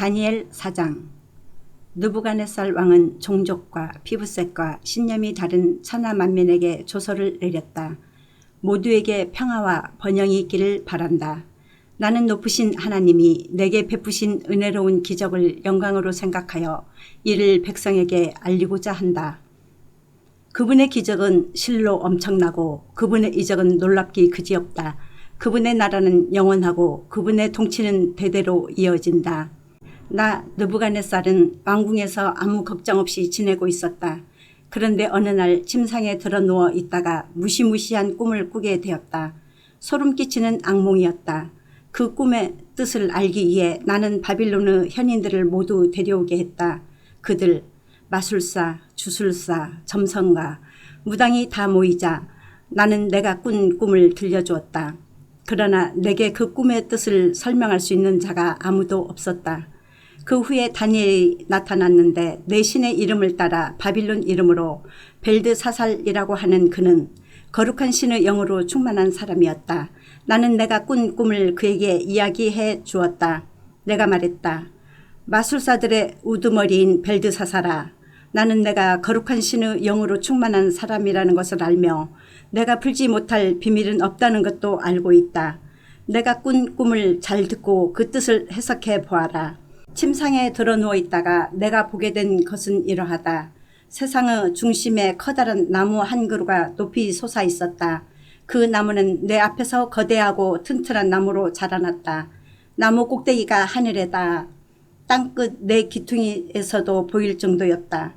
다니엘 4장. 느부갓네살 왕은 종족과 피부색과 신념이 다른 천하 만민에게 조서를 내렸다. 모두에게 평화와 번영이 있기를 바란다. 나는 높으신 하나님이 내게 베푸신 은혜로운 기적을 영광으로 생각하여 이를 백성에게 알리고자 한다. 그분의 기적은 실로 엄청나고 그분의 이적은 놀랍기 그지없다. 그분의 나라는 영원하고 그분의 통치는 대대로 이어진다. 나 느부갓네살은 왕궁에서 아무 걱정 없이 지내고 있었다. 그런데 어느 날 침상에 들어 누워 있다가 무시무시한 꿈을 꾸게 되었다. 소름 끼치는 악몽이었다. 그 꿈의 뜻을 알기 위해 나는 바빌론의 현인들을 모두 데려오게 했다. 그들 마술사, 주술사, 점성가, 무당이 다 모이자 나는 내가 꾼 꿈을 들려주었다. 그러나 내게 그 꿈의 뜻을 설명할 수 있는 자가 아무도 없었다. 그 후에 다니엘이 나타났는데 내 신의 이름을 따라 바빌론 이름으로 벨드사살이라고 하는 그는 거룩한 신의 영으로 충만한 사람이었다. 나는 내가 꾼 꿈을 그에게 이야기해 주었다. 내가 말했다. 마술사들의 우두머리인 벨드사살아, 나는 내가 거룩한 신의 영으로 충만한 사람이라는 것을 알며 내가 풀지 못할 비밀은 없다는 것도 알고 있다. 내가 꾼 꿈을 잘 듣고 그 뜻을 해석해 보아라. 침상에 들어 누워 있다가 내가 보게 된 것은 이러하다. 세상의 중심에 커다란 나무 한 그루가 높이 솟아 있었다. 그 나무는 내 앞에서 거대하고 튼튼한 나무로 자라났다. 나무 꼭대기가 하늘에 닿아 땅끝 내 귀퉁이에서도 보일 정도였다.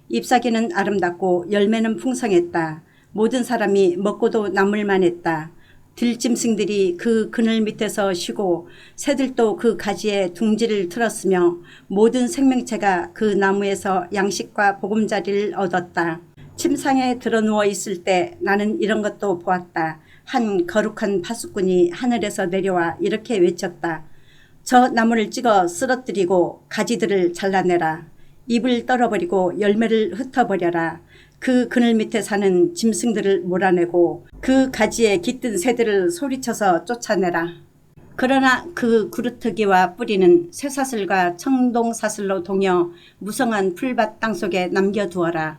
잎사귀는 아름답고 열매는 풍성했다. 모든 사람이 먹고도 남을만 했다. 들짐승들이 그 그늘 밑에서 쉬고 새들도 그 가지에 둥지를 틀었으며 모든 생명체가 그 나무에서 양식과 보금자리를 얻었다. 침상에 들어 누워 있을 때 나는 이런 것도 보았다. 한 거룩한 파수꾼이 하늘에서 내려와 이렇게 외쳤다. 저 나무를 찍어 쓰러뜨리고 가지들을 잘라내라. 잎을 떨어버리고 열매를 흩어버려라. 그 그늘 밑에 사는 짐승들을 몰아내고 그 가지에 깃든 새들을 소리쳐서 쫓아내라. 그러나 그 구루터기와 뿌리는 쇠사슬과 청동사슬로 동여 무성한 풀밭 땅속에 남겨두어라.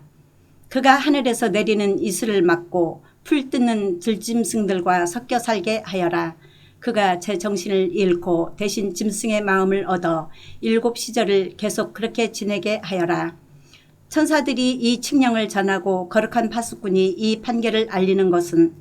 그가 하늘에서 내리는 이슬을 막고 풀 뜯는 들짐승들과 섞여 살게 하여라. 그가 제 정신을 잃고 대신 짐승의 마음을 얻어 7시절을 계속 그렇게 지내게 하여라. 천사들이 이 칙령을 전하고 거룩한 파수꾼이 이 판결을 알리는 것은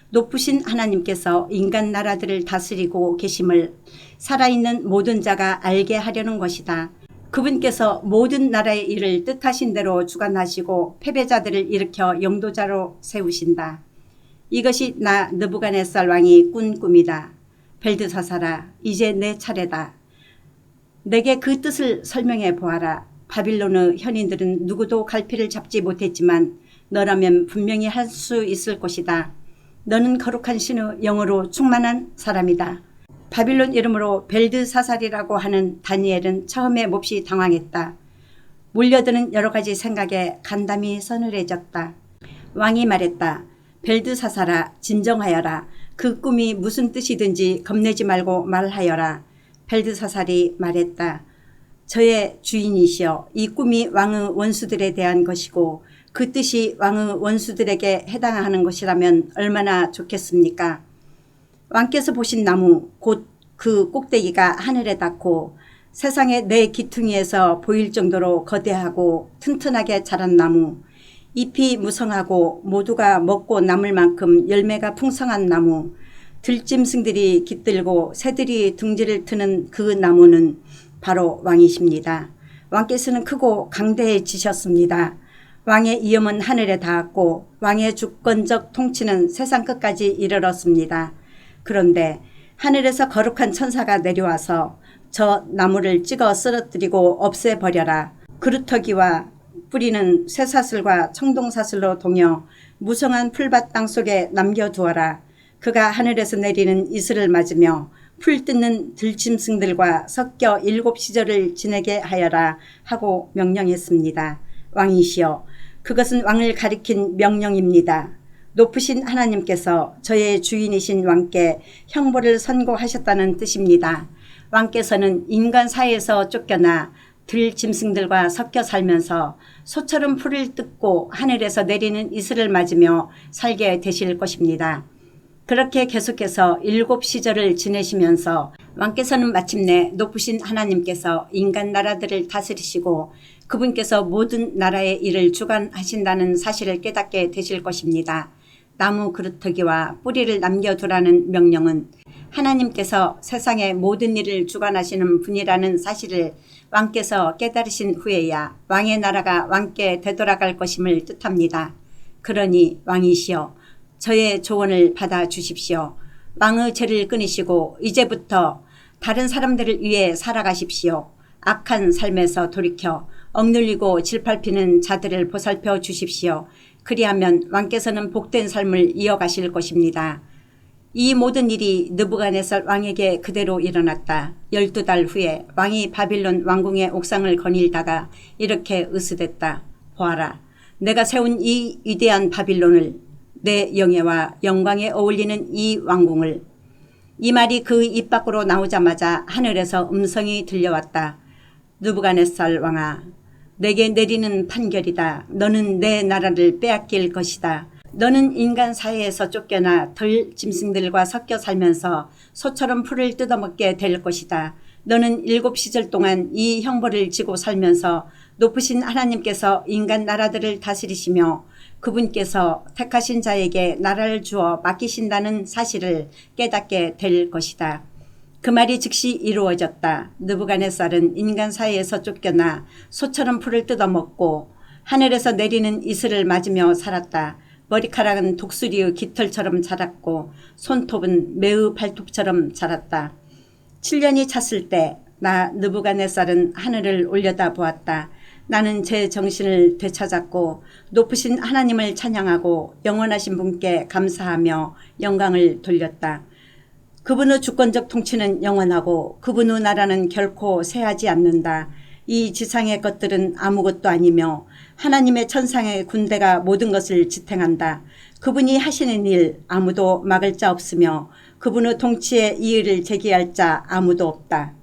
높으신 하나님께서 인간 나라들을 다스리고 계심을 살아있는 모든 자가 알게 하려는 것이다. 그분께서 모든 나라의 일을 뜻하신 대로 주관하시고 패배자들을 일으켜 영도자로 세우신다. 이것이 나 느부갓네살 왕이 꾼 꿈이다. 벨드사살아, 이제 내 차례다. 내게 그 뜻을 설명해 보아라. 바빌론의 현인들은 누구도 갈피를 잡지 못했지만 너라면 분명히 할 수 있을 것이다. 너는 거룩한 신의 영으로 충만한 사람이다. 바빌론 이름으로 벨드사살이라고 하는 다니엘은 처음에 몹시 당황했다. 몰려드는 여러 가지 생각에 간담이 서늘해졌다. 왕이 말했다. 벨드사살아, 진정하여라. 그 꿈이 무슨 뜻이든지 겁내지 말고 말하여라. 벨드사살이 말했다. 저의 주인이시여, 이 꿈이 왕의 원수들에 대한 것이고 그 뜻이 왕의 원수들에게 해당하는 것이라면 얼마나 좋겠습니까? 왕께서 보신 나무, 곧 그 꼭대기가 하늘에 닿고 세상에 내 귀퉁이에서 보일 정도로 거대하고 튼튼하게 자란 나무, 잎이 무성하고 모두가 먹고 남을 만큼 열매가 풍성한 나무, 들짐승들이 깃들고 새들이 둥지를 트는 그 나무는 바로 왕이십니다. 왕께서는 크고 강대해지셨습니다. 왕의 위엄은 하늘에 닿았고 왕의 주권적 통치는 세상 끝까지 이르렀습니다. 그런데 하늘에서 거룩한 천사가 내려와서 저 나무를 찍어 쓰러뜨리고 없애버려라. 그루터기와 뿌리는 쇠사슬과 청동사슬로 동여 무성한 풀밭 땅속에 남겨두어라. 그가 하늘에서 내리는 이슬을 맞으며 풀 뜯는 들짐승들과 섞여 7시절을 지내게 하여라 하고 명령했습니다. 왕이시여, 그것은 왕을 가리킨 명령입니다. 높으신 하나님께서 저의 주인이신 왕께 형벌을 선고하셨다는 뜻입니다. 왕께서는 인간 사이에서 쫓겨나 들짐승들과 섞여 살면서 소처럼 풀을 뜯고 하늘에서 내리는 이슬을 맞으며 살게 되실 것입니다. 그렇게 계속해서 7시절을 지내시면서 왕께서는 마침내 높으신 하나님께서 인간 나라들을 다스리시고 그분께서 모든 나라의 일을 주관하신다는 사실을 깨닫게 되실 것입니다. 나무 그루터기와 뿌리를 남겨두라는 명령은 하나님께서 세상의 모든 일을 주관하시는 분이라는 사실을 왕께서 깨달으신 후에야 왕의 나라가 왕께 되돌아갈 것임을 뜻합니다. 그러니 왕이시여 저의 조언을 받아 주십시오. 왕의 죄를 끊으시고 이제부터 다른 사람들을 위해 살아가십시오. 악한 삶에서 돌이켜 억눌리고 질밟히는 자들을 보살펴 주십시오. 그리하면 왕께서는 복된 삶을 이어가실 것입니다. 이 모든 일이 느부갓네살 왕에게 그대로 일어났다. 12달 후에 왕이 바빌론 왕궁의 옥상을 거닐다가 이렇게 으스댔다. 보아라, 내가 세운 이 위대한 바빌론을, 내 영예와 영광에 어울리는 이 왕궁을. 이 말이 그 입 밖으로 나오자마자 하늘에서 음성이 들려왔다. 느부갓네살 왕아, 내게 내리는 판결이다. 너는 내 나라를 빼앗길 것이다. 너는 인간 사이에서 쫓겨나 들짐승들과 섞여 살면서 소처럼 풀을 뜯어먹게 될 것이다. 너는 7시절 동안 이 형벌을 지고 살면서 높으신 하나님께서 인간 나라들을 다스리시며 그분께서 택하신 자에게 나라를 주어 맡기신다는 사실을 깨닫게 될 것이다. 그 말이 즉시 이루어졌다. 느부갓네살은 인간 사이에서 쫓겨나 소처럼 풀을 뜯어먹고 하늘에서 내리는 이슬을 맞으며 살았다. 머리카락은 독수리의 깃털처럼 자랐고 손톱은 매의 발톱처럼 자랐다. 7년이 찼을 때 나 느부갓네살은 하늘을 올려다 보았다. 나는 제 정신을 되찾았고 높으신 하나님을 찬양하고 영원하신 분께 감사하며 영광을 돌렸다. 그분의 주권적 통치는 영원하고 그분의 나라는 결코 쇠하지 않는다. 이 지상의 것들은 아무것도 아니며 하나님의 천상의 군대가 모든 것을 지탱한다. 그분이 하시는 일 아무도 막을 자 없으며 그분의 통치에 이의를 제기할 자 아무도 없다.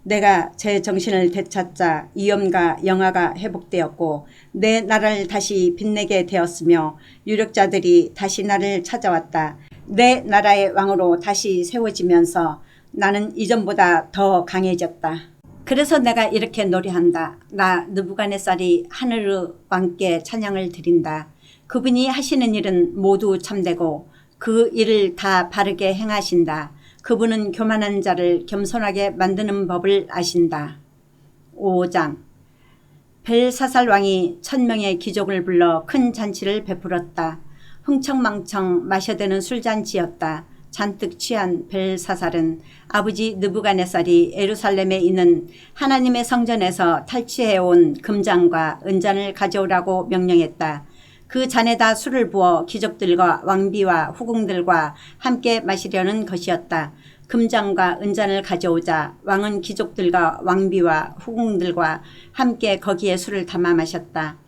내가 제 정신을 되찾자 이염과 영화가 회복되었고 내 나라를 다시 빛내게 되었으며 유력자들이 다시 나를 찾아왔다. 내 나라의 왕으로 다시 세워지면서 나는 이전보다 더 강해졌다. 그래서 내가 이렇게 노래한다. 나 느부갓네살이 하늘의 왕께 찬양을 드린다. 그분이 하시는 일은 모두 참되고 그 일을 다 바르게 행하신다. 그분은 교만한 자를 겸손하게 만드는 법을 아신다. 5장 벨사살 왕이 1000명의 귀족을 불러 큰 잔치를 베풀었다. 흥청망청 마셔대는 술잔치였다. 잔뜩 취한 벨사살은 아버지 느부갓네살이 예루살렘에 있는 하나님의 성전에서 탈취해온 금잔과 은잔을 가져오라고 명령했다. 그 잔에다 술을 부어 귀족들과 왕비와 후궁들과 함께 마시려는 것이었다. 금잔과 은잔을 가져오자 왕은 귀족들과 왕비와 후궁들과 함께 거기에 술을 담아 마셨다.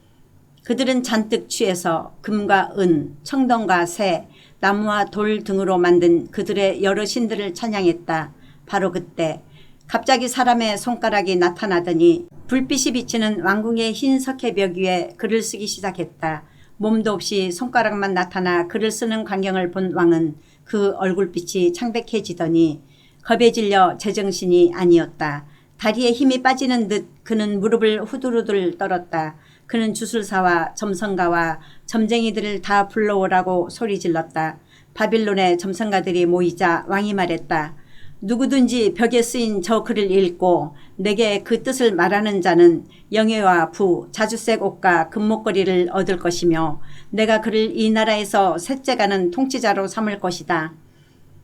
그들은 잔뜩 취해서 금과 은, 청동과 새, 나무와 돌 등으로 만든 그들의 여러 신들을 찬양했다. 바로 그때 갑자기 사람의 손가락이 나타나더니 불빛이 비치는 왕궁의 흰 석회벽 위에 글을 쓰기 시작했다. 몸도 없이 손가락만 나타나 글을 쓰는 광경을 본 왕은 그 얼굴빛이 창백해지더니 겁에 질려 제정신이 아니었다. 다리에 힘이 빠지는 듯 그는 무릎을 후들후들 떨었다. 그는 주술사와 점성가와 점쟁이들을 다 불러오라고 소리질렀다. 바빌론의 점성가들이 모이자 왕이 말했다. 누구든지 벽에 쓰인 저 글을 읽고 내게 그 뜻을 말하는 자는 영예와 부, 자주색 옷과 금목걸이를 얻을 것이며 내가 그를 이 나라에서 셋째가는 통치자로 삼을 것이다.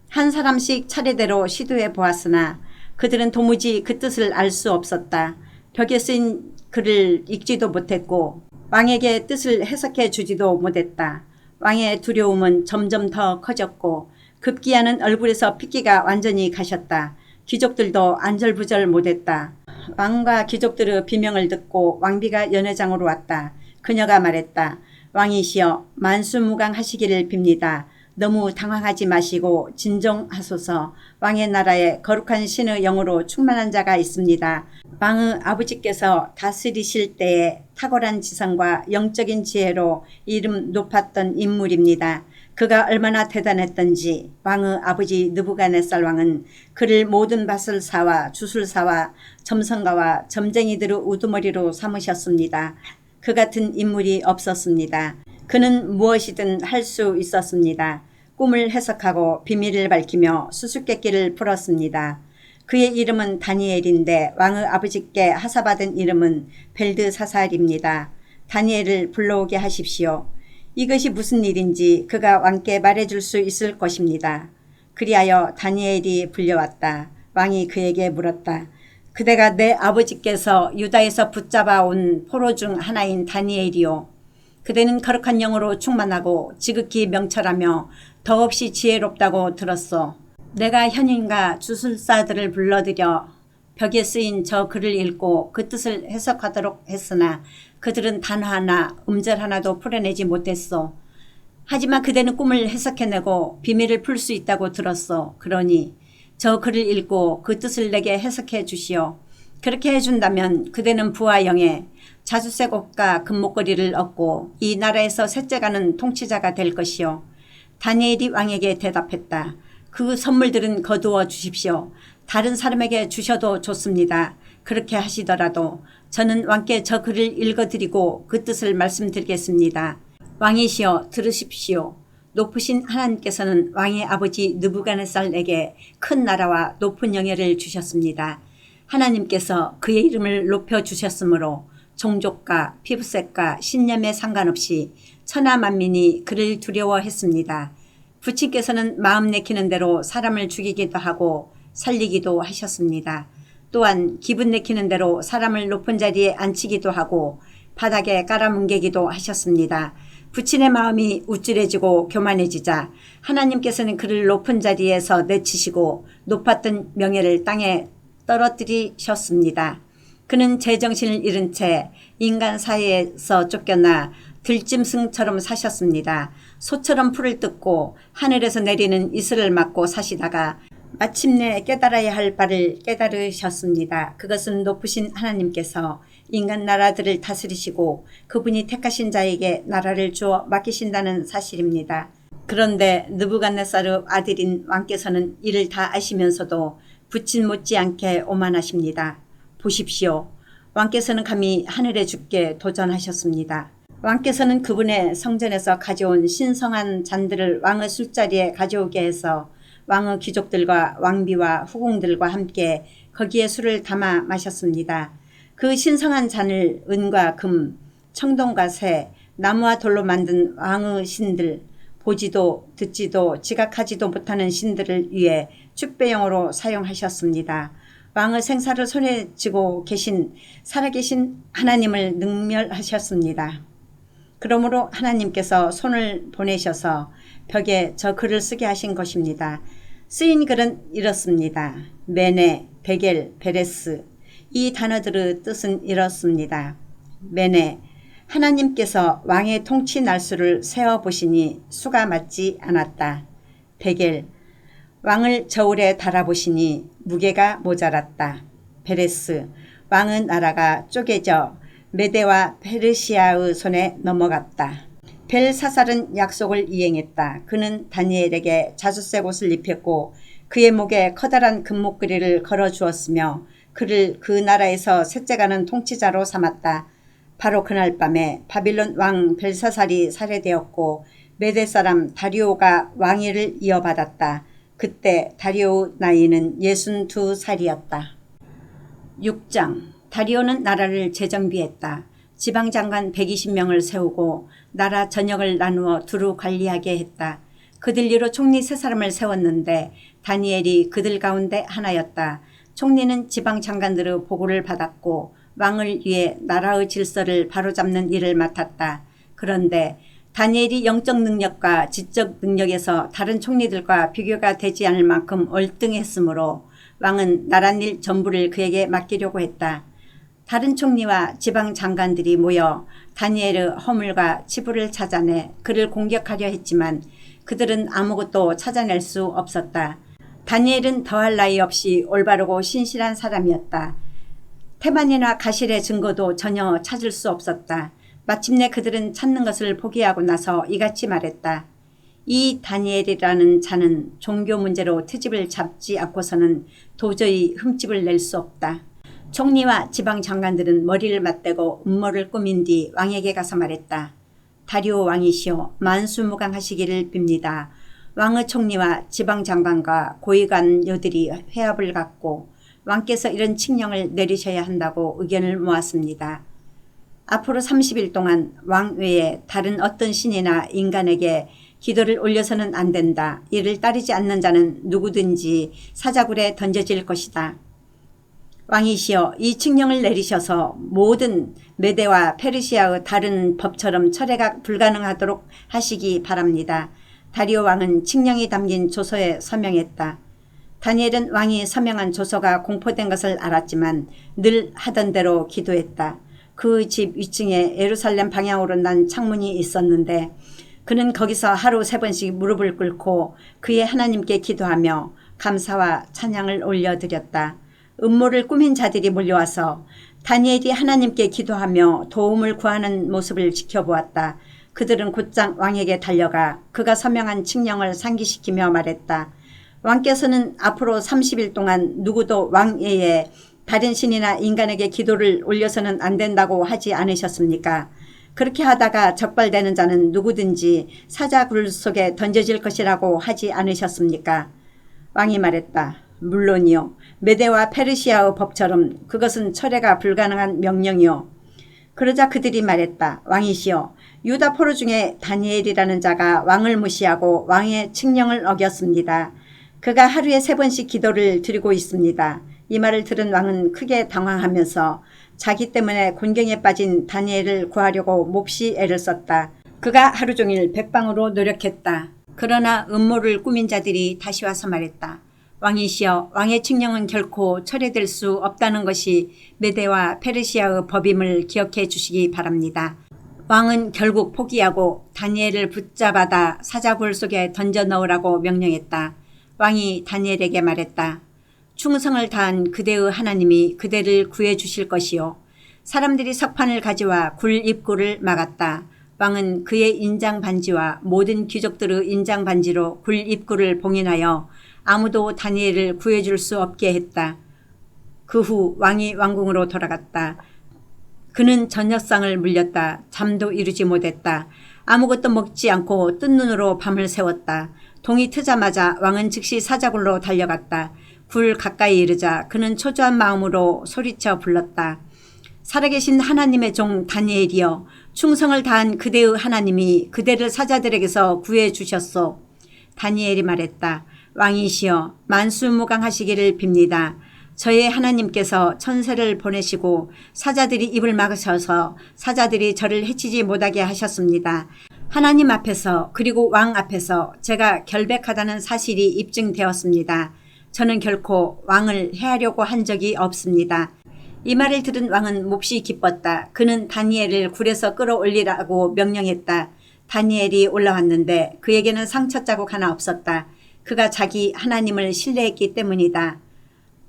한 사람씩 차례대로 시도해 보았으나 그들은 도무지 그 뜻을 알 수 없었다. 벽에 쓰인 글을 읽지도 못했고 왕에게 뜻을 해석해 주지도 못했다. 왕의 두려움은 점점 더 커졌고 급기야는 얼굴에서 핏기가 완전히 가셨다. 귀족들도 안절부절 못했다. 왕과 귀족들의 비명을 듣고 왕비가 연회장으로 왔다. 그녀가 말했다. 왕이시여 만수무강하시기를 빕니다. 너무 당황하지 마시고 진정하소서. 왕의 나라에 거룩한 신의 영으로 충만한 자가 있습니다. 왕의 아버지께서 다스리실 때에 탁월한 지성과 영적인 지혜로 이름 높았던 인물입니다. 그가 얼마나 대단했던지 왕의 아버지 느부갓네살 왕은 그를 모든 밭을사와 주술사와 점성가와 점쟁이들의 우두머리로 삼으셨습니다. 그 같은 인물이 없었습니다. 그는 무엇이든 할 수 있었습니다. 꿈을 해석하고 비밀을 밝히며 수수께끼를 풀었습니다. 그의 이름은 다니엘인데 왕의 아버지께 하사받은 이름은 벨드사살입니다. 다니엘을 불러오게 하십시오. 이것이 무슨 일인지 그가 왕께 말해줄 수 있을 것입니다. 그리하여 다니엘이 불려왔다. 왕이 그에게 물었다. 그대가 내 아버지께서 유다에서 붙잡아 온 포로 중 하나인 다니엘이요. 그대는 거룩한 영으로 충만하고 지극히 명철하며 더없이 지혜롭다고 들었소. 내가 현인과 주술사들을 불러들여 벽에 쓰인 저 글을 읽고 그 뜻을 해석하도록 했으나 그들은 단어 하나 음절 하나도 풀어내지 못했소. 하지만 그대는 꿈을 해석해내고 비밀을 풀 수 있다고 들었소. 그러니 저 글을 읽고 그 뜻을 내게 해석해 주시오. 그렇게 해준다면 그대는 부와 영예 자주색 옷과 금목걸이를 얻고 이 나라에서 셋째가는 통치자가 될 것이요. 다니엘이 왕에게 대답했다. 그 선물들은 거두어 주십시오. 다른 사람에게 주셔도 좋습니다. 그렇게 하시더라도 저는 왕께 저 글을 읽어드리고 그 뜻을 말씀드리겠습니다. 왕이시여 들으십시오. 높으신 하나님께서는 왕의 아버지 느부갓네살에게 큰 나라와 높은 영예를 주셨습니다. 하나님께서 그의 이름을 높여주셨으므로 종족과 피부색과 신념에 상관없이 천하 만민이 그를 두려워했습니다. 부친께서는 마음 내키는 대로 사람을 죽이기도 하고 살리기도 하셨습니다. 또한 기분 내키는 대로 사람을 높은 자리에 앉히기도 하고 바닥에 깔아뭉개기도 하셨습니다. 부친의 마음이 우쭐해지고 교만해지자 하나님께서는 그를 높은 자리에서 내치시고 높았던 명예를 땅에 떨어뜨리셨습니다. 그는 제정신을 잃은 채 인간 사회에서 쫓겨나 들짐승처럼 사셨습니다. 소처럼 풀을 뜯고 하늘에서 내리는 이슬을 맞고 사시다가 마침내 깨달아야 할 바를 깨달으셨습니다. 그것은 높으신 하나님께서 인간 나라들을 다스리시고 그분이 택하신 자에게 나라를 주어 맡기신다는 사실입니다. 그런데 느부갓네살의 아들인 왕께서는 이를 다 아시면서도 부친 못지않게 오만하십니다. 보십시오. 왕께서는 감히 하늘의 주께 도전하셨습니다. 왕께서는 그분의 성전에서 가져온 신성한 잔들을 왕의 술자리에 가져오게 해서 왕의 귀족들과 왕비와 후궁들과 함께 거기에 술을 담아 마셨습니다. 그 신성한 잔을 은과 금, 청동과 새, 나무와 돌로 만든 왕의 신들, 보지도 듣지도 지각하지도 못하는 신들을 위해 축배용으로 사용하셨습니다. 왕의 생사를 손에 쥐고 계신 살아계신 하나님을 능멸하셨습니다. 그러므로 하나님께서 손을 보내셔서 벽에 저 글을 쓰게 하신 것입니다. 쓰인 글은 이렇습니다. 메네, 베겔, 베레스. 이 단어들의 뜻은 이렇습니다. 메네, 하나님께서 왕의 통치 날수를 세어보시니 수가 맞지 않았다. 베겔, 왕을 저울에 달아보시니 무게가 모자랐다. 베레스, 왕의 나라가 쪼개져 메대와 페르시아의 손에 넘어갔다. 벨사살은 약속을 이행했다. 그는 다니엘에게 자주색 옷을 입혔고 그의 목에 커다란 금목걸이를 걸어주었으며 그를 그 나라에서 셋째가는 통치자로 삼았다. 바로 그날 밤에 바빌론 왕 벨사살이 살해되었고 메대 사람 다리오가 왕위를 이어받았다. 그때 다리오의 나이는 62살이었다. 6장 다리오는 나라를 재정비했다. 지방장관 120명을 세우고 나라 전역을 나누어 두루 관리하게 했다. 그들 위로 총리 3사람을 세웠는데 다니엘이 그들 가운데 하나였다. 총리는 지방장관들의 보고를 받았고 왕을 위해 나라의 질서를 바로잡는 일을 맡았다. 그런데 다니엘이 영적 능력과 지적 능력에서 다른 총리들과 비교가 되지 않을 만큼 얼등했으므로 왕은 나랏일 전부를 그에게 맡기려고 했다. 다른 총리와 지방 장관들이 모여 다니엘의 허물과 치부를 찾아내 그를 공격하려 했지만 그들은 아무것도 찾아낼 수 없었다. 다니엘은 더할 나위 없이 올바르고 신실한 사람이었다. 태만이나 가실의 증거도 전혀 찾을 수 없었다. 마침내 그들은 찾는 것을 포기하고 나서 이같이 말했다. 이 다니엘이라는 자는 종교 문제로 트집을 잡지 않고서는 도저히 흠집을 낼 수 없다. 총리와 지방 장관들은 머리를 맞대고 음모를 꾸민 뒤 왕에게 가서 말했다. 다리오 왕이시여, 만수무강하시기를 빕니다. 왕의 총리와 지방 장관과 고위관료들이 회합을 갖고 왕께서 이런 칙령을 내리셔야 한다고 의견을 모았습니다. 앞으로 30일 동안 왕 외에 다른 어떤 신이나 인간에게 기도를 올려서는 안 된다. 이를 따르지 않는 자는 누구든지 사자굴에 던져질 것이다. 왕이시여, 이 칙령을 내리셔서 모든 메대와 페르시아의 다른 법처럼 철회가 불가능하도록 하시기 바랍니다. 다리오 왕은 칙령이 담긴 조서에 서명했다. 다니엘은 왕이 서명한 조서가 공포된 것을 알았지만 늘 하던 대로 기도했다. 그 집 위층에 예루살렘 방향으로 난 창문이 있었는데 그는 거기서 하루 3번씩 무릎을 꿇고 그의 하나님께 기도하며 감사와 찬양을 올려드렸다. 음모를 꾸민 자들이 몰려와서 다니엘이 하나님께 기도하며 도움을 구하는 모습을 지켜보았다. 그들은 곧장 왕에게 달려가 그가 서명한 칙령을 상기시키며 말했다. 왕께서는 앞으로 30일 동안 누구도 왕 외에 다른 신이나 인간에게 기도를 올려서는 안 된다고 하지 않으셨습니까? 그렇게 하다가 적발되는 자는 누구든지 사자굴 속에 던져질 것이라고 하지 않으셨습니까? 왕이 말했다. 물론이요. 메대와 페르시아의 법처럼 그것은 철회가 불가능한 명령이요. 그러자 그들이 말했다. 왕이시여, 유다 포로 중에 다니엘이라는 자가 왕을 무시하고 왕의 칙령을 어겼습니다. 그가 하루에 3번씩 기도를 드리고 있습니다. 이 말을 들은 왕은 크게 당황하면서 자기 때문에 곤경에 빠진 다니엘을 구하려고 몹시 애를 썼다. 그가 하루 종일 백방으로 노력했다. 그러나 음모를 꾸민 자들이 다시 와서 말했다. 왕이시여, 왕의 칙령은 결코 철회될 수 없다는 것이 메대와 페르시아의 법임을 기억해 주시기 바랍니다. 왕은 결국 포기하고 다니엘을 붙잡아다 사자굴 속에 던져 넣으라고 명령했다. 왕이 다니엘에게 말했다. 충성을 다한 그대의 하나님이 그대를 구해 주실 것이요. 사람들이 석판을 가져와 굴 입구를 막았다. 왕은 그의 인장 반지와 모든 귀족들의 인장 반지로 굴 입구를 봉인하여 아무도 다니엘을 구해줄 수 없게 했다. 그 후 왕이 왕궁으로 돌아갔다. 그는 저녁상을 물렸다. 잠도 이루지 못했다. 아무것도 먹지 않고 뜬 눈으로 밤을 새웠다. 동이 트자마자 왕은 즉시 사자굴로 달려갔다. 굴 가까이 이르자 그는 초조한 마음으로 소리쳐 불렀다. 살아계신 하나님의 종 다니엘이여, 충성을 다한 그대의 하나님이 그대를 사자들에게서 구해 주셨소. 다니엘이 말했다. 왕이시여, 만수무강하시기를 빕니다. 저의 하나님께서 천사를 보내시고 사자들이 입을 막으셔서 사자들이 저를 해치지 못하게 하셨습니다. 하나님 앞에서 그리고 왕 앞에서 제가 결백하다는 사실이 입증되었습니다. 저는 결코 왕을 해하려고 한 적이 없습니다. 이 말을 들은 왕은 몹시 기뻤다. 그는 다니엘을 굴에서 끌어올리라고 명령했다. 다니엘이 올라왔는데 그에게는 상처 자국 하나 없었다. 그가 자기 하나님을 신뢰했기 때문이다.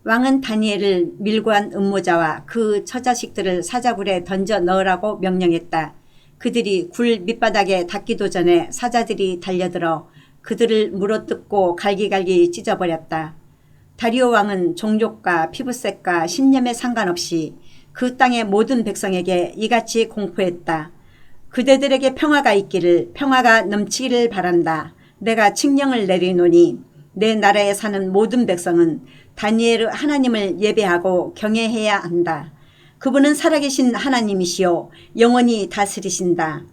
왕은 다니엘을 밀고한 음모자와 그 처자식들을 사자굴에 던져 넣으라고 명령했다. 그들이 굴 밑바닥에 닿기도 전에 사자들이 달려들어 그들을 물어뜯고 갈기갈기 찢어버렸다. 다리오 왕은 종족과 피부색과 신념에 상관없이 그 땅의 모든 백성에게 이같이 공포했다. 그대들에게 평화가 있기를, 평화가 넘치기를 바란다. 내가 칙령을 내리노니 내 나라에 사는 모든 백성은 다니엘 하나님을 예배하고 경외해야 한다. 그분은 살아계신 하나님이시요 영원히 다스리신다.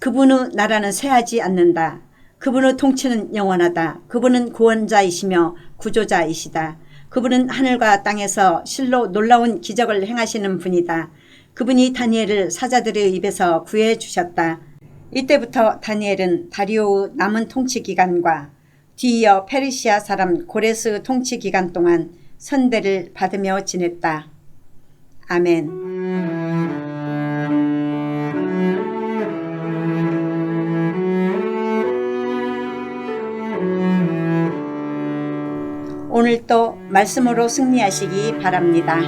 그분의 나라는 쇠하지 않는다. 그분의 통치는 영원하다. 그분은 구원자이시며 구조자이시다. 그분은 하늘과 땅에서 실로 놀라운 기적을 행하시는 분이다. 그분이 다니엘을 사자들의 입에서 구해 주셨다. 이때부터 다니엘은 다리오의 남은 통치 기간과 뒤이어 페르시아 사람 고레스 통치 기간 동안 선대를 받으며 지냈다. 아멘. 오늘도 말씀으로 승리하시기 바랍니다.